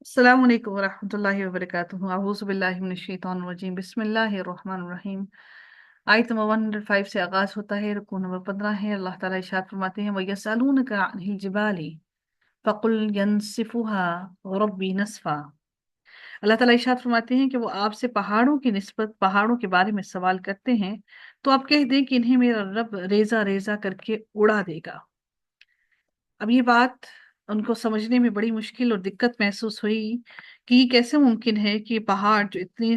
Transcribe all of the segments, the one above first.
अस्सलाम वालेकुम वरहमतुल्लाहि वबरकातुहू अऊज़ु बिल्लाहि मिनश शैतानिर रजीम बिस्मिल्लाहिर रहमानिर रहीम। आयत नंबर 105 से आगाज होता है। रुकू नंबर 15 है। अल्लाह ताला इरशाद फरमाते हैं वयसअलूनका अनिल जिबाली फकुल यंसिफुहा रब्बी नस्फा। अल्लाह ताला इरशाद फरमाते हैं कि वो आपसे पहाड़ों की निस्बत पहाड़ों के बारे में सवाल करते हैं, तो आप कह दें कि इन्हें मेरा रब रेजा रेजा करके उड़ा देगा। अब ये बात उनको समझने में बड़ी मुश्किल और दिक्कत महसूस हुई कि ये कैसे मुमकिन है कि पहाड़ जो इतनी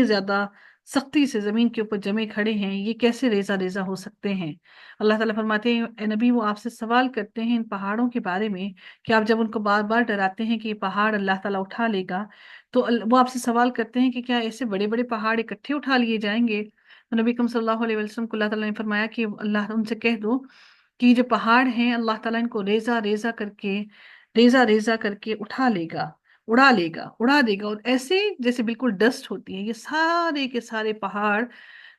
ज्यादा सख्ती से जमीन के ऊपर जमे खड़े हैं, ये कैसे रेजा रेजा हो सकते हैं। अल्लाह ताला फरमाते हैं, "ए नबी, वो आपसे सवाल करते हैं इन पहाड़ों के बारे में कि आप जब उनको बार बार डराते हैं कि ये पहाड़ अल्लाह ताला उठा लेगा, तो वो आपसे सवाल करते हैं कि क्या ऐसे बड़े बड़े पहाड़ इकट्ठे उठा लिए जाएंगे। तो नबी कम सल्लल्लाहु अलैहि वसल्लम को अल्लाह ताला ने फरमाया कि अल्लाह उनसे कह दो कि जो पहाड़ हैं अल्लाह ताला इनको रेजा रेजा करके उठा लेगा, उड़ा देगा। और ऐसे जैसे बिल्कुल डस्ट होती है ये सारे के सारे पहाड़।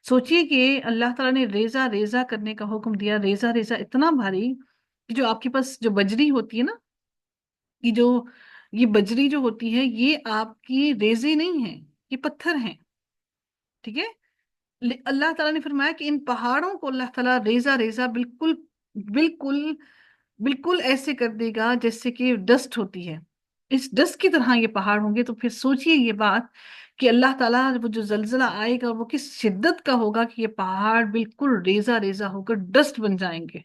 सोचिए कि अल्लाह ताला ने रेजा रेजा करने का हुक्म दिया, रेजा रेजा इतना भारी कि जो आपके पास जो बजरी होती है ना, कि जो ये बजरी जो होती है ये आपकी रेजे नहीं है, ये पत्थर हैं। ठीक है। अल्लाह ताला ने फरमाया कि इन पहाड़ों को अल्लाह ताला रेजा रेजा बिल्कुल बिल्कुल बिल्कुल ऐसे कर देगा जैसे कि डस्ट होती है, इस डस्ट की तरह ये पहाड़ होंगे। तो फिर सोचिए ये बात कि अल्लाह ताला वो जो जलजला आएगा वो किस शिद्दत का होगा कि ये पहाड़ बिल्कुल रेजा रेजा होकर डस्ट बन जाएंगे,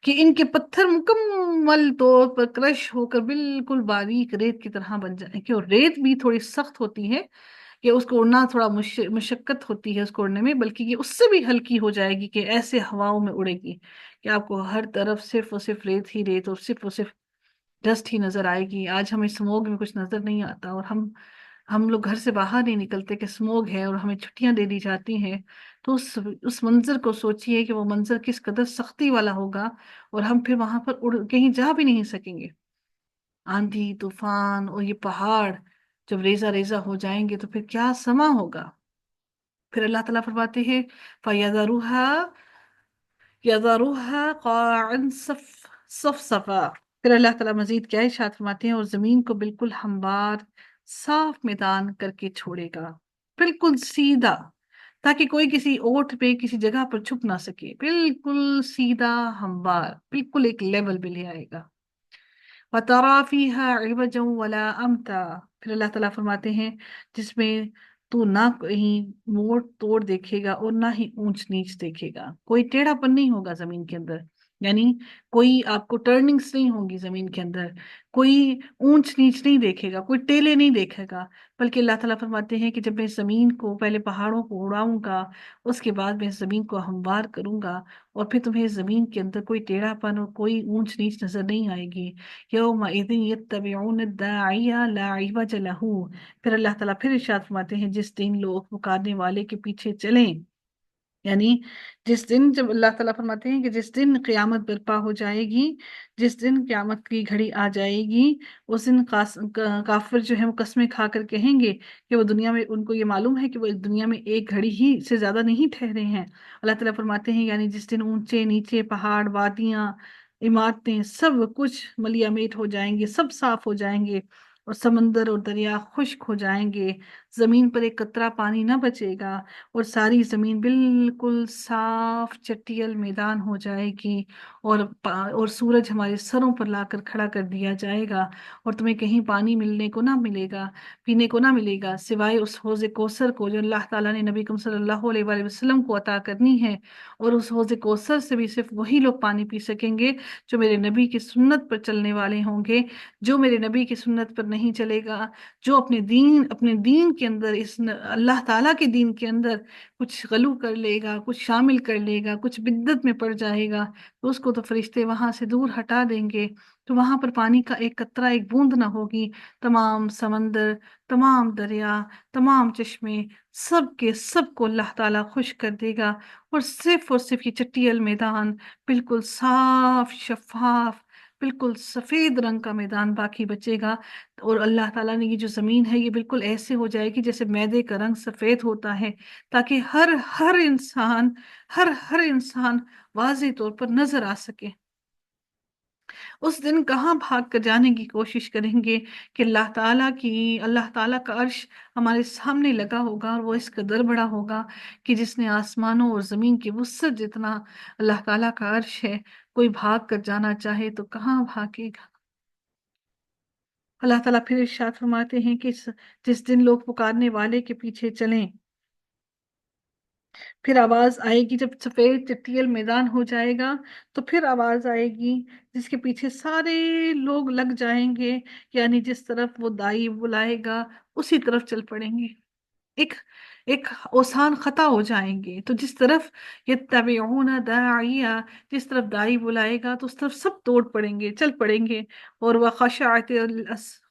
कि इनके पत्थर मुकम्मल तौर पर क्रश होकर बिल्कुल बारीक रेत की तरह बन जाएंगे। और रेत भी थोड़ी सख्त होती है कि उसको उड़ना थोड़ा मुशक्कत होती है उसको उड़ने में, बल्कि ये उससे भी हल्की हो जाएगी कि ऐसे हवाओं में उड़ेगी कि आपको हर तरफ सिर्फ और सिर्फ रेत ही रेत और सिर्फ डस्ट ही नजर आएगी। आज हमें स्मोग में कुछ नजर नहीं आता और हम लोग घर से बाहर नहीं निकलते कि स्मोग है और हमें छुट्टियां दे दी जाती हैं। तो उस मंजर को सोचिए कि वो मंजर किस कदर सख्ती वाला होगा, और हम फिर वहां पर उड़ कहीं जा भी नहीं सकेंगे। आंधी तूफान और ये पहाड़ जब रेजा रेजा हो जाएंगे तो फिर क्या समा होगा। फिर अल्लाह ताला फरमाते हैं फयज़रुहा यज़रुहा क़ाअन सफ सफा। फिर अल्लाह ताला मजीद क्या इरशाद फरमाते हैं, और जमीन को बिल्कुल हमवार साफ मैदान करके छोड़ेगा, बिल्कुल सीधा, ताकि कोई किसी ओट पे किसी जगह पर छुप ना सके। बिल्कुल सीधा हमवार, बिल्कुल एक लेवल पे ले आएगा। वतरा फीहा इवजन वला अमता। फिर अल्लाह ताला फरमाते हैं जिसमें तू ना कहीं मोड़ तोड़ देखेगा और ना ही ऊंच नीच देखेगा, कोई टेढ़ापन नहीं होगा जमीन के अंदर। यानी कोई आपको टर्निंग्स नहीं होगी जमीन के अंदर, कोई ऊंच नीच नहीं देखेगा, कोई टेले नहीं देखेगा। बल्कि अल्लाह ताला फरमाते हैं कि जब मैं जमीन को पहले पहाड़ों को उड़ाऊंगा, उसके बाद मैं जमीन को हमवार करूंगा, और फिर तुम्हें जमीन के अंदर कोई टेढ़ापन और कोई ऊंच नीच नजर नहीं आएगी। यौमइज़िन यत्तबिऊन दाइया ला इवज लहू। फिर अल्लाह ताला फिर इरशाद फरमाते हैं जिस दिन लोग पुकारने वाले के पीछे चलें, यानी जिस दिन, जब अल्लाह ताला फरमाते हैं कि जिस दिन क़यामत बर्पा हो जाएगी, जिस दिन क़यामत की घड़ी आ जाएगी, उस दिन काफिर जो है वो कस्में खाकर कहेंगे कि वो दुनिया में, उनको ये मालूम है कि वो इस दुनिया में एक घड़ी ही से ज्यादा नहीं ठहरे हैं। अल्लाह ताला फरमाते हैं यानी जिस दिन ऊंचे नीचे पहाड़ वादियां इमारतें सब कुछ मलियामेट हो जाएंगे, सब साफ हो जाएंगे, और समंदर और दरिया खुश्क हो जाएंगे, जमीन पर एक कतरा पानी ना बचेगा, और सारी जमीन बिल्कुल साफ चटियल मैदान हो जाएगी, और सूरज हमारे सरों पर लाकर खड़ा कर दिया जाएगा, और तुम्हें कहीं पानी मिलने को ना मिलेगा, पीने को ना मिलेगा, सिवाय उस हौज़े कौसर को जो अल्लाह ताला ने नबी करीम सल्लल्लाहु अलैहि वसल्लम को अता करनी है। और उस हौज़े कौसर से भी सिर्फ वही लोग पानी पी सकेंगे जो मेरे नबी की सुन्नत पर चलने वाले होंगे। जो मेरे नबी की सुन्नत पर नहीं चलेगा, जो अपने दीन के अंदर अल्लाह ताला के दीन के अंदर कुछ गलू कर लेगा, कुछ शामिल कर लेगा, कुछ बिद्दत में पड़ जाएगा, तो उसको तो फरिश्ते वहां से दूर हटा देंगे। तो वहां पर पानी का एक कतरा एक बूंद ना होगी। तमाम समंदर, तमाम दरिया, तमाम चश्मे, सब के सब को अल्लाह ताला खुश कर देगा, और सिर्फ ये चट्टियल मैदान बिल्कुल साफ शफाफ, बिल्कुल सफेद रंग का मैदान बाकी बचेगा। और अल्लाह ताला ने ये जो जमीन है ये बिल्कुल ऐसे हो जाएगी जैसे मैदे का रंग सफेद होता है, ताकि हर इंसान वाज़े तौर पर नजर आ सके। उस दिन कहाँ भाग कर जाने की कोशिश करेंगे कि अल्लाह ताला का अर्श हमारे सामने लगा होगा, और वो इस कदर बड़ा होगा कि जिसने आसमानों और ज़मीन की वसअत जितना अल्लाह ताला का अर्श है, कोई भाग कर जाना चाहे तो कहाँ भागेगा। अल्लाह ताला फिर इरशाद फरमाते हैं कि जिस दिन लोग पुकारने वाले के पीछे चलें, फिर आवाज आएगी जब सफेद चट्टियल मैदान हो जाएगा, तो फिर आवाज आएगी जिसके पीछे सारे लोग लग जाएंगे, यानी जिस तरफ वो दाई बुलाएगा उसी तरफ चल पड़ेंगे। एक एक ओसान खता हो जाएंगे, तो जिस तरफ यत्तबिऊना दाइया, जिस तरफ दाई बुलाएगा तो उस तरफ सब दौड़ पड़ेंगे, चल पड़ेंगे। और वह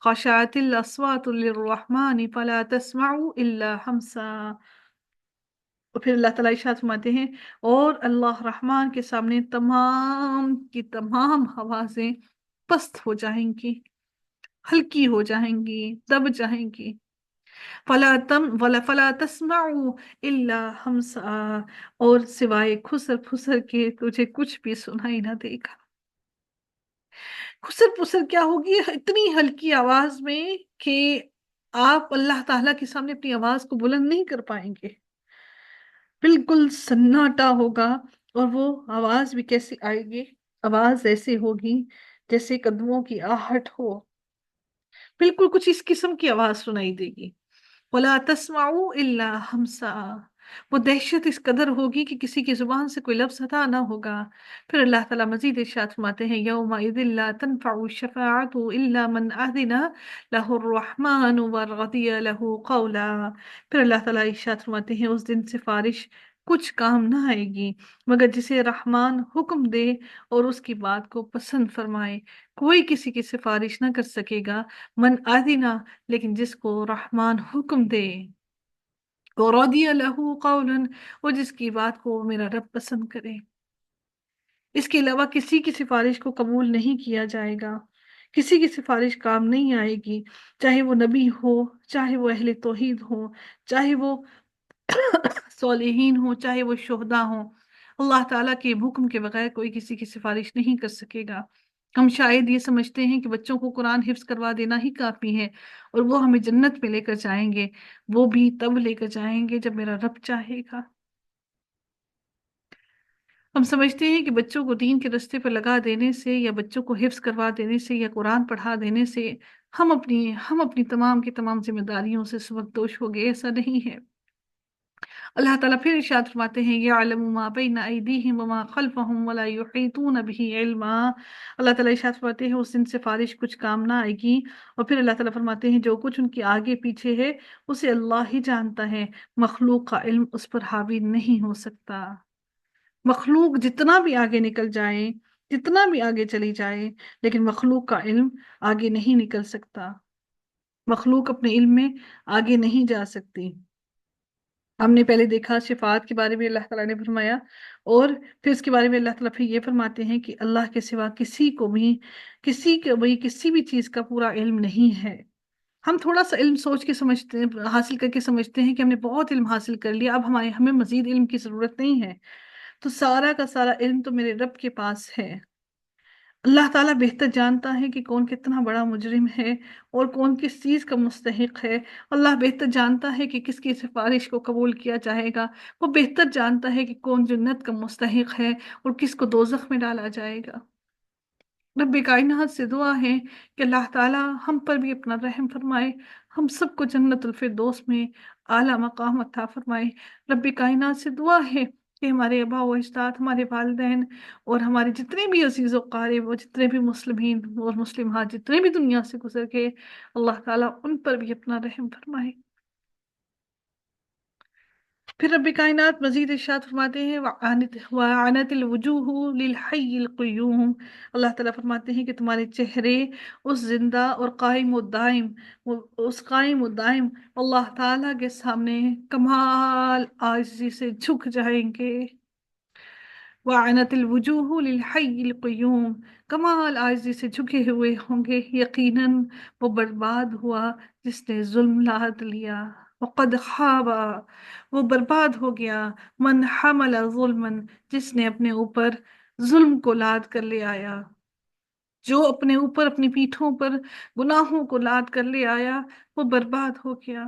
खशातिल अस्वातु लिर्रहमानी फला तस्माउ इल्ला हमसा। और फिर अल्लाह ताला इरशाद फरमाते हैं, और अल्लाह रहमान के सामने तमाम की तमाम आवाजें पस्त हो जाएंगी, हल्की हो जाएंगी, दब जाएंगी। फला तस्माउ इल्ला हमसा, और सिवाय खुसर फुसर के तुझे कुछ भी सुनाई ना देगा। खुसर फुसर क्या होगी, इतनी हल्की आवाज में कि आप अल्लाह ताला के सामने अपनी आवाज को बुलंद नहीं कर पाएंगे। बिल्कुल सन्नाटा होगा। और वो आवाज भी कैसी आएगी, आवाज ऐसी होगी जैसे कदमों की आहट हो, बिल्कुल कुछ इस किस्म की आवाज सुनाई देगी। वला तस्माऊ इल्ला हमसा, वो दहशत इस कदर होगी कि किसी की जुबान से कोई लफ्ज अदा ना होगा। फिर अल्लाह ताला मजीद इरशाद फरमाते हैं, यौमा इदिन ला तनफउ शफाअतु इल्ला मन अज़िना लहु अर्रहमान व रदिया लहु कौला। फिर अल्लाह ताला इरशाद फरमाते हैं, उस दिन सिफारिश कुछ काम ना आएगी मगर जिसे रहमान हुक्म दे और उसकी बात को पसंद फरमाए। कोई किसी की सिफारिश ना कर सकेगा, मन आदिना, लेकिन जिसको रहमान हुक्म दे, रदिया लहू कौलन, वो जिसकी बात को मेरा रब पसंद करे। इसके अलावा किसी की सिफारिश को कबूल नहीं किया जाएगा, किसी की सिफारिश काम नहीं आएगी, चाहे वो नबी हो, चाहे वो अहले तौहीद हो, चाहे वो सॉलिहीन हो, चाहे वो शुहदा हो। अल्लाह ताला के हुक्म के बगैर कोई किसी की सिफारिश नहीं कर सकेगा। हम शायद ये समझते हैं कि बच्चों को कुरान हिफ्ज करवा देना ही काफी है और वो हमें जन्नत में लेकर जाएंगे। वो भी तब लेकर जाएंगे जब मेरा रब चाहेगा। हम समझते हैं कि बच्चों को दीन के रास्ते पर लगा देने से या बच्चों को हिफ्ज करवा देने से या कुरान पढ़ा देने से हम अपनी तमाम की तमाम जिम्मेदारियों से सुबकदोश हो गए। ऐसा नहीं है। अल्लाह ताला फिर इरशाद फरमाते हैं, यअलमु मा बैना अयदीहिम व मा खल्फहुम व ला युहीतून बिही इल्मा। अल्लाह ताला इरशाद फरमाते हैं, उस दिन सिफारिश कुछ काम ना आएगी। और फिर अल्लाह ताला फरमाते हैं, जो कुछ उनके आगे पीछे है उसे अल्लाह ही जानता है, मखलूक का इल्म उस पर हावी नहीं हो सकता। मखलूक जितना भी आगे निकल जाए, जितना भी आगे चली जाए, लेकिन मखलूक का इल्म आगे नहीं निकल सकता। मखलूक अपने इल्म में आगे नहीं जा सकती। हमने पहले देखा शिफात के बारे में अल्लाह ताला ने फरमाया, और फिर इसके बारे में अल्लाह ताला फिर ये फरमाते हैं कि अल्लाह के सिवा किसी भी चीज़ का पूरा इल्म नहीं है। हम थोड़ा सा इल्म सोच के समझते हैं, हासिल करके समझते हैं कि हमने बहुत इल्म हासिल कर लिया, अब हमें मजीद इल्म की ज़रूरत नहीं है। तो सारा का सारा इल्म तो मेरे रब के पास है। अल्लाह ताला बेहतर जानता है कि कौन कितना बड़ा मुजरिम है और कौन किस चीज़ का मुस्तहिक है। अल्लाह बेहतर जानता है कि किसकी सिफारिश को कबूल किया जाएगा। वो बेहतर जानता है कि कौन जन्नत का मुस्तहिक है और किसको दोज़ख में डाला जाएगा। रब्बे कायनात से दुआ है कि अल्लाह ताला हम पर भी अपना रहम फरमाए, हम सबको जन्नतुल फिरदौस में आला मकाम अता फरमाए। रब्बे कायनात से दुआ है कि हमारे आबा व अजदाद, हमारे वालिदैन और हमारे जितने भी अजीज़ व क़ारिब और जितने भी मुस्लिमीन और मुस्लिमात जितने भी दुनिया से गुजर गए, अल्लाह ताला उन पर भी अपना रहम फरमाए। फिर रब्बे कायनात मजीद इरशाद फरमाते हैं, वअनतिल वुजूहु लिल हय्यिल क़य्यूम। अल्लाह ताला फरमाते हैं कि तुम्हारे चेहरे उस जिंदा और कायम और दाइम, उस कायम और दाइम अल्लाह ताला के सामने कमाल आजिज़ी से झुक जाएंगे। वअनतिल वुजूहु लिल हय्यिल क़य्यूम, कमाल आजिज़ी से झुके हुए होंगे। यकीनन वो बर्बाद हुआ जिसने जुल्म लाद लिया। वक़द खाबा, वो बर्बाद हो गया। मन हमला जुल्मन, जिसने अपने ऊपर जुल्म को लाद कर ले आया। جو اپنے اوپر اپنی پیٹھوں پر گناہوں کو لاد کر لے آیا وہ برباد ہو گیا۔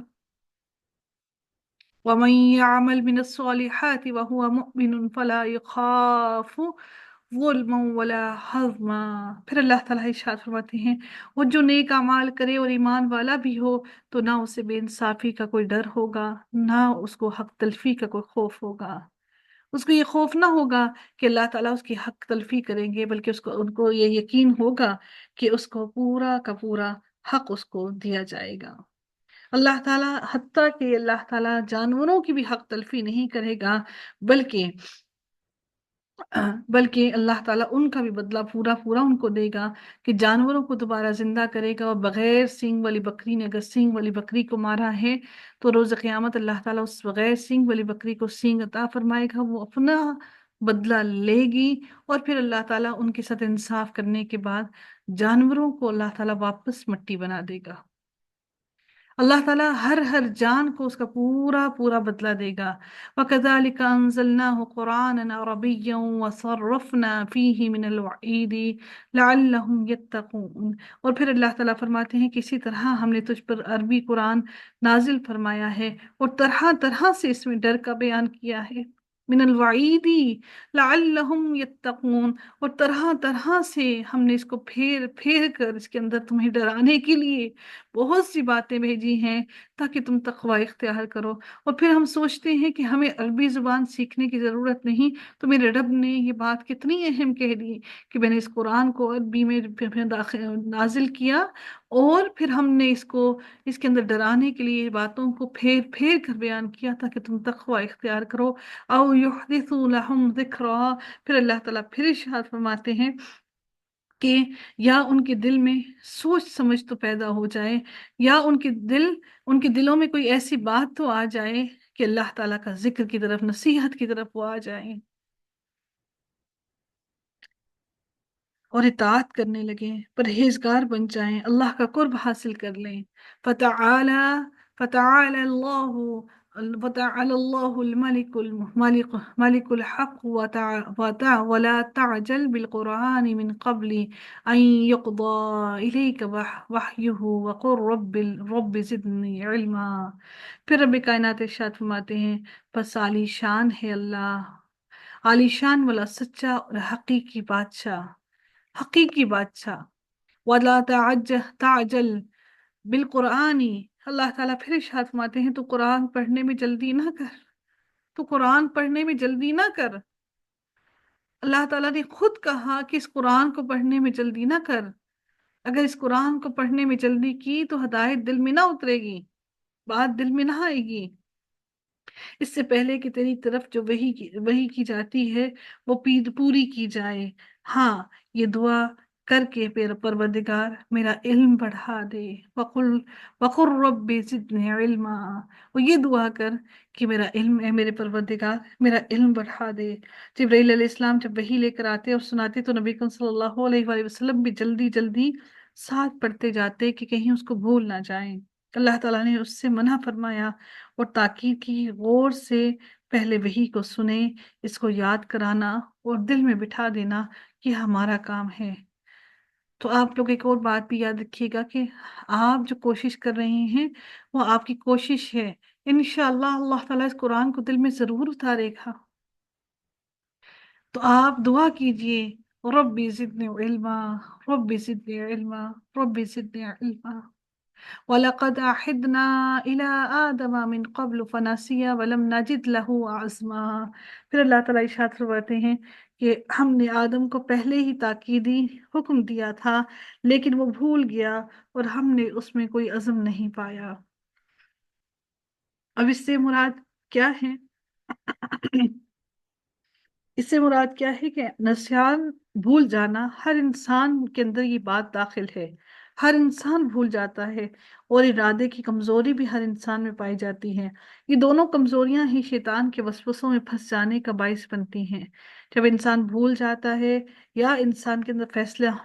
وَمَن يَعْمَلْ مِنَ الصَّالِحَاتِ وَهُوَ مُؤْمِنٌ فَلَا يَخَافُ ظُلْمًا وَلَا حَظْمًا۔ پھر اللہ تعالیٰ ارشاد فرماتے ہیں وہ جو نیک اعمال کرے اور ایمان والا بھی ہو تو نہ اسے بے انصافی کا کوئی ڈر ہوگا، نہ اس کو حق تلفی کا کوئی خوف ہوگا۔ اس کو یہ خوف نہ ہوگا کہ اللہ تعالیٰ اس کی حق تلفی کریں گے، بلکہ ان کو یہ یقین ہوگا کہ اس کو پورا کا پورا حق اس کو دیا جائے گا۔ اللہ تعالیٰ حتیٰ کہ اللہ تعالیٰ جانوروں کی بھی حق تلفی نہیں کرے گا، بلکہ اللہ تعالیٰ ان کا بھی بدلہ پورا پورا ان کو دے گا کہ جانوروں کو دوبارہ زندہ کرے گا، اور بغیر سینگ والی بکری نے اگر سینگ والی بکری کو مارا ہے تو روز قیامت اللہ تعالیٰ اس بغیر سینگ والی بکری کو سینگ عطا فرمائے گا، وہ اپنا بدلہ لے گی، اور پھر اللہ تعالیٰ ان کے ساتھ انصاف کرنے کے بعد جانوروں کو اللہ تعالیٰ واپس مٹی بنا دے گا۔ اللہ تعالیٰ ہر جان کو اس کا پورا پورا بدلہ دے گا۔ وَكَذَلِكَ أَنزَلْنَاهُ قُرْآنًا عَرَبِيًّا وَصَرَّفْنَا فِيهِ مِنَ الْوَعِيدِ لَعَلَّهُمْ يَتَّقُونَ۔ اور پھر اللہ تعالیٰ فرماتے ہیں کہ اسی طرح ہم نے تجھ پر عربی قرآن نازل فرمایا ہے، اور طرح طرح سے اس میں ڈر کا بیان کیا ہے، من الوعیدی لعلہم یتقون، اور طرح طرح سے ہم نے اس کو پھیر پھیر کر اس کے اندر تمہیں ڈرانے کے لیے بہت سی باتیں بھیجی ہیں تاکہ تم تقوی اختیار کرو۔ اور پھر ہم سوچتے ہیں کہ ہمیں عربی زبان سیکھنے کی ضرورت نہیں، تو میرے رب نے یہ بات کتنی اہم کہہ دی کہ میں نے اس قرآن کو عربی میں نازل کیا، اور پھر ہم نے اس کے اندر ڈرانے کے لیے باتوں کو پھیر پھیر کر بیان کیا تاکہ تم تقوی اختیار کرو۔ او یحدث لہم ذکرا، پھر اللہ تعالیٰ پھر ارشاد فرماتے ہیں کہ یا ان کے دل میں سوچ سمجھ تو پیدا ہو جائے، یا ان کے دلوں میں کوئی ایسی بات تو آ جائے کہ اللہ تعالیٰ کا ذکر کی طرف، نصیحت کی طرف وہ آ جائیں اور اطاعت کرنے لگیں، پرہیزگار بن جائیں، اللہ کا قرب حاصل کر لیں۔ فتعالی فتعالی اللہ الملك الحق ولا تعجل بالقرآن من قبل ان يقضى إليك وحيه وقل رب زدنی علما۔ پھر رب کائنات ارشاد فرماتے ہیں پس عالی شان ہے اللہ، عالی شان والا سچا اور حقیقی بادشاہ۔ وَلَا تعجل بالقرآن، اللہ تعالیٰ پھر ارشاد فرماتے ہیں تو قرآن پڑھنے میں جلدی نہ کر، تو قرآن پڑھنے میں جلدی نہ کر۔ اللہ تعالیٰ نے خود کہا کہ اس قرآن کو پڑھنے میں جلدی نہ کر، اگر اس قرآن کو پڑھنے میں جلدی کی تو ہدایت دل میں نہ اترے گی، بات دل میں نہ آئے گی، اس سے پہلے کہ تیری طرف جو وحی کی جاتی ہے وہ پوری کی جائے۔ ہاں، یہ دعا کر کے پروردگار میرا علم بڑھا دے، وقل رب زدنی علما، وہ یہ دعا کر کہ میرا علم ہے، میرے پروردگار میرا علم بڑھا دے۔ جبرائیل علیہ السلام جب وحی لے کر آتے اور سناتے تو نبی کریم صلی اللہ علیہ وآلہ وسلم بھی جلدی جلدی ساتھ پڑھتے جاتے کہ کہیں اس کو بھول نہ جائیں۔ اللہ تعالیٰ نے اس سے منع فرمایا اور تاکید کی غور سے پہلے وحی کو سنیں، اس کو یاد کرانا اور دل میں بٹھا دینا یہ ہمارا کام ہے۔ تو آپ لوگ ایک اور بات بھی یاد رکھیے گا کہ آپ جو کوشش کر رہے ہیں وہ آپ کی کوشش ہے، انشاءاللہ اللہ تعالیٰ اس قرآن کو دل میں ضرور اتارے گا۔ تو آپ دعا کیجئے ربی زدنی علما، ربی زدنی علما، ربی زدنی علما۔ وَلَقَدْ عَهِدْنَا إِلَىٰ آدَمَ مِن قَبْلُ فَنَسِيَ وَلَمْ نَجِدْ لَهُ عَزْمًا۔ پھر اللہ تعالیٰ ارشاد فرماتے ہیں کہ ہم نے آدم کو پہلے ہی تاکیدی حکم دیا تھا لیکن وہ بھول گیا اور ہم نے اس میں کوئی عزم نہیں پایا۔ اب اس سے مراد کیا ہے؟ اس سے مراد کیا ہے کہ نسیان، بھول جانا، ہر انسان کے اندر یہ بات داخل ہے، ہر انسان بھول جاتا ہے، اور ارادے کی کمزوری بھی ہر انسان میں پائی جاتی ہے۔ یہ دونوں کمزوریاں ہی شیطان کے وسوسوں میں پھنس جانے کا باعث بنتی ہیں۔ جب انسان بھول جاتا ہے یا انسان کے اندر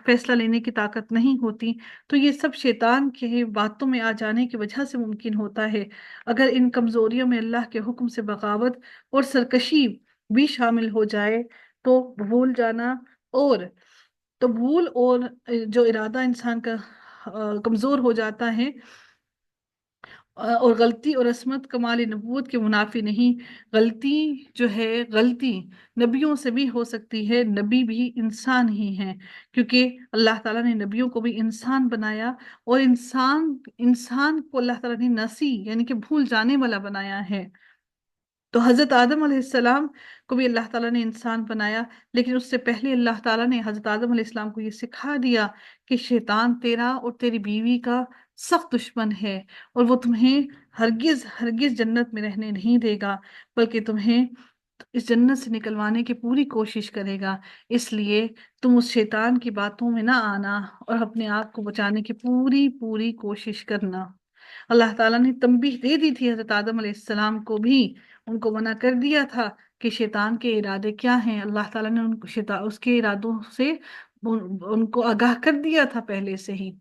فیصلہ لینے کی طاقت نہیں ہوتی تو یہ سب شیطان کے باتوں میں آ جانے کی وجہ سے ممکن ہوتا ہے۔ اگر ان کمزوریوں میں اللہ کے حکم سے بغاوت اور سرکشی بھی شامل ہو جائے تو بھول جانا اور تو بھول اور جو ارادہ انسان کا کمزور ہو جاتا ہے، اور غلطی اور عصمت کمال نبوت کے منافی نہیں۔ غلطی جو ہے، غلطی نبیوں سے بھی ہو سکتی ہے، نبی بھی انسان ہی ہیں، کیونکہ اللہ تعالیٰ نے نبیوں کو بھی انسان بنایا، اور انسان کو اللہ تعالیٰ نے نسی یعنی کہ بھول جانے والا بنایا ہے۔ تو حضرت آدم علیہ السلام کو بھی اللہ تعالیٰ نے انسان بنایا، لیکن اس سے پہلے اللہ تعالیٰ نے حضرت آدم علیہ السلام کو یہ سکھا دیا کہ شیطان تیرا اور تیری بیوی کا سخت دشمن ہے، اور وہ تمہیں ہرگز ہرگز جنت میں رہنے نہیں دے گا، بلکہ تمہیں اس جنت سے نکلوانے کی پوری کوشش کرے گا۔ اس لیے تم اس شیطان کی باتوں میں نہ آنا، اور اپنے آپ کو بچانے کی پوری پوری کوشش کرنا۔ اللہ تعالیٰ نے تنبیہ دے دی تھی حضرت آدم علیہ السلام کو بھی، ان کو منع کر دیا تھا کہ شیطان کے ارادے کیا ہیں۔ اللہ تعالیٰ نے ان کو اس کے ارادوں سے ان کو آگاہ کر دیا تھا پہلے سے ہی۔